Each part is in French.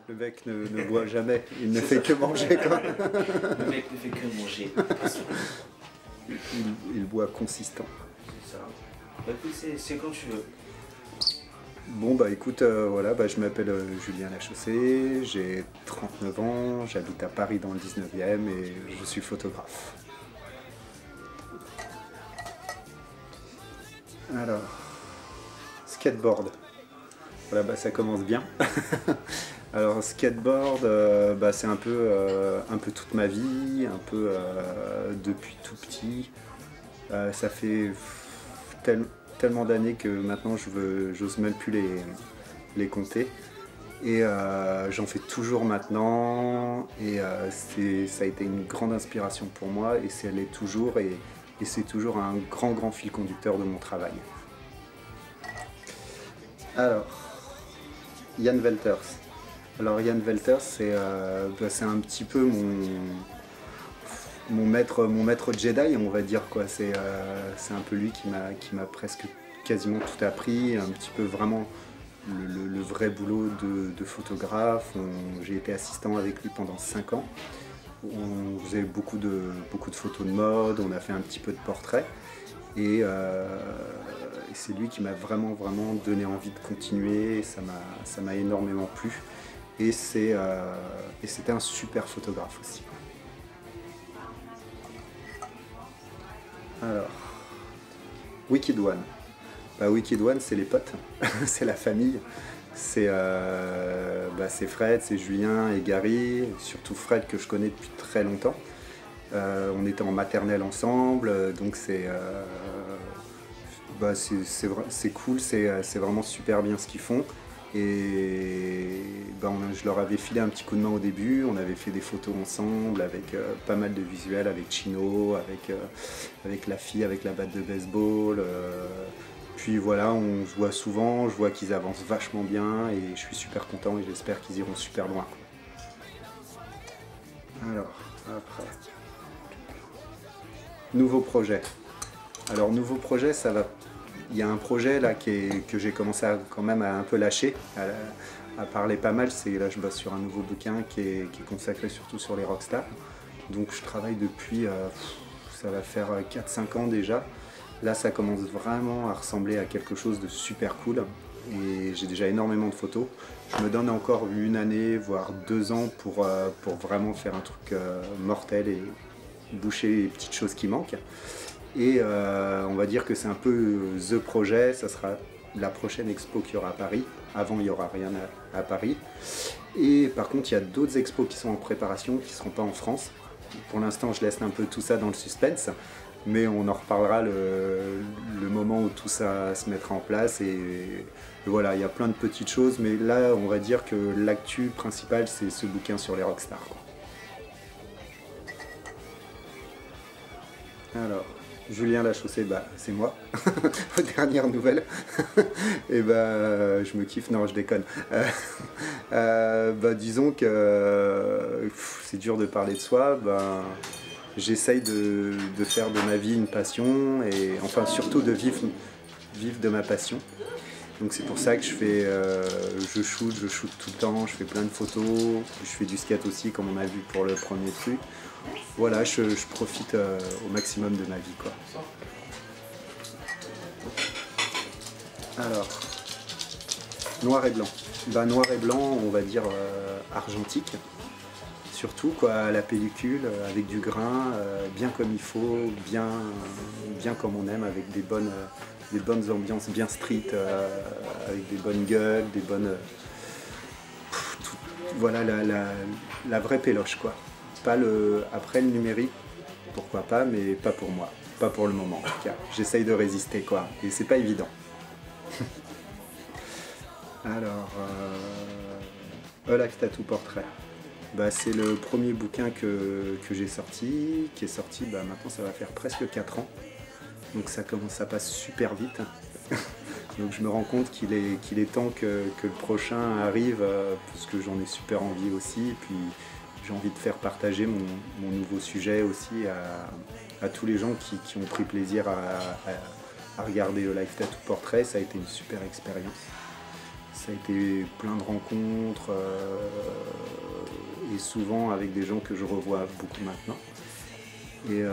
Le mec ne boit jamais, il ne fait que manger quoi. Le mec ne fait que manger. Il boit consistant. C'est ça. Bah écoute, c'est quand tu veux. Bon bah écoute, voilà, bah, je m'appelle Julien Lachaussée, j'ai 39 ans, j'habite à Paris dans le 19e et je suis photographe. Alors, skateboard. Voilà, bah, ça commence bien. Alors skateboard, bah, c'est un peu toute ma vie, un peu depuis tout petit. Ça fait tellement d'années que maintenant j'ose même plus les compter. Et j'en fais toujours maintenant. Et ça a été une grande inspiration pour moi et elle l'est toujours. Et c'est toujours un grand fil conducteur de mon travail. Alors, Jan Velters. Alors Jan Velters, c'est un petit peu mon maître Jedi, on va dire quoi. C'est un peu lui qui m'a presque quasiment tout appris, un petit peu vraiment le vrai boulot de photographe. J'ai été assistant avec lui pendant 5 ans. On faisait beaucoup de photos de mode, on a fait un petit peu de portraits. Et c'est lui qui m'a vraiment donné envie de continuer, ça m'a énormément plu. Et c'était un super photographe aussi. Alors, Wicked One. Bah, Wicked One, c'est les potes, c'est la famille. C'est Fred, c'est Julien et Gary, surtout Fred que je connais depuis très longtemps. On était en maternelle ensemble, donc c'est cool, c'est vraiment super bien ce qu'ils font. Et je leur avais filé un petit coup de main au début, on avait fait des photos ensemble avec pas mal de visuels, avec Chino, avec la fille avec la batte de baseball. Puis voilà, on se voit souvent, je vois qu'ils avancent vachement bien et je suis super content et j'espère qu'ils iront super loin. Alors, après... Nouveau projet. Alors nouveau projet, ça va. Il y a un projet là que j'ai commencé quand même à un peu lâcher, à parler pas mal. Là je bosse sur un nouveau bouquin qui est consacré surtout sur les rockstars. Donc je travaille depuis, ça va faire 4-5 ans déjà. Là ça commence vraiment à ressembler à quelque chose de super cool. Et j'ai déjà énormément de photos. Je me donne encore 1 année, voire 2 ans pour vraiment faire un truc mortel et boucher les petites choses qui manquent. Et on va dire que c'est un peu the projet, ça sera la prochaine expo qu'il y aura à Paris. Avant il n'y aura rien à Paris. Et par contre il y a d'autres expos qui sont en préparation, qui ne seront pas en France. Pour l'instant je laisse un peu tout ça dans le suspense, mais on en reparlera le moment où tout ça se mettra en place. Et voilà, il y a plein de petites choses, mais là on va dire que l'actu principale c'est ce bouquin sur les rockstars. Alors, Julien Lachaussée, bah, c'est moi, aux dernières nouvelles. Et bah, je me kiffe, non, je déconne. Disons que c'est dur de parler de soi. J'essaye de faire de ma vie une passion et enfin surtout de vivre de ma passion. Donc c'est pour ça que je shoot tout le temps, je fais plein de photos, je fais du skate aussi comme on a vu pour le premier truc. Voilà, je profite au maximum de ma vie, quoi. Alors, noir et blanc. Noir et blanc, on va dire argentique. Surtout quoi, à la pellicule, avec du grain, bien comme il faut, bien comme on aime, avec des bonnes ambiances bien street, avec des bonnes gueules, des bonnes... voilà la vraie péloche, quoi. Après le numérique, pourquoi pas, mais pas pour moi, pas pour le moment en tout cas. J'essaye de résister, quoi, et c'est pas évident. Alors, A Life Tattoo Portrait. C'est le premier bouquin que j'ai sorti, qui est sorti, maintenant ça va faire presque 4 ans. Donc ça passe super vite. Donc je me rends compte qu'il est temps que le prochain arrive, parce que j'en ai super envie aussi. Et puis j'ai envie de faire partager mon nouveau sujet aussi à tous les gens qui ont pris plaisir à regarder le Life Tattoo Portrait. Ça a été une super expérience. Ça a été plein de rencontres, souvent avec des gens que je revois beaucoup maintenant. Et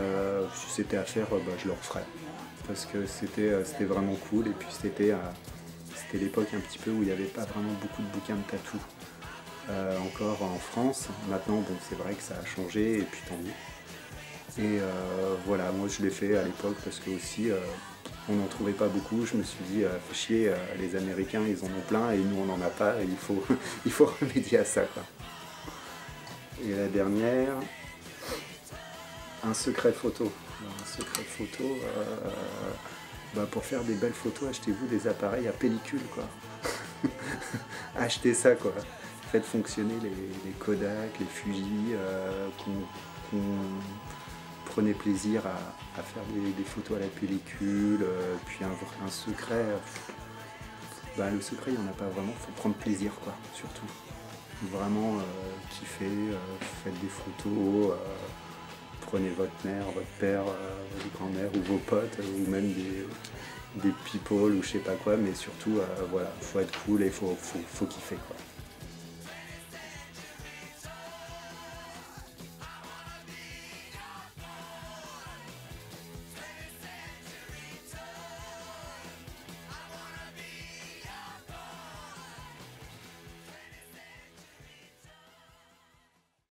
si c'était à faire, je le referais. Parce que c'était vraiment cool. Et puis c'était l'époque un petit peu où il n'y avait pas vraiment beaucoup de bouquins de tatou encore en France. Maintenant, bon, c'est vrai que ça a changé et puis tant mieux. Et voilà, moi je l'ai fait à l'époque parce que aussi on n'en trouvait pas beaucoup. Je me suis dit, fait chier, les Américains ils en ont plein et nous on n'en a pas. Et il faut remédier à ça, quoi. Et la dernière, un secret photo. Un secret photo, pour faire des belles photos, achetez-vous des appareils à pellicule, quoi. Achetez ça, quoi. Faites fonctionner les Kodak, les Fuji, prenez plaisir à faire des photos à la pellicule, puis un secret. Le secret, il n'y en a pas vraiment, il faut prendre plaisir, quoi, surtout. Vraiment kiffer, faites des photos, prenez votre mère, votre père, votre grand-mère ou vos potes, ou même des people ou je sais pas quoi, mais surtout, voilà, faut être cool et faut kiffer, quoi.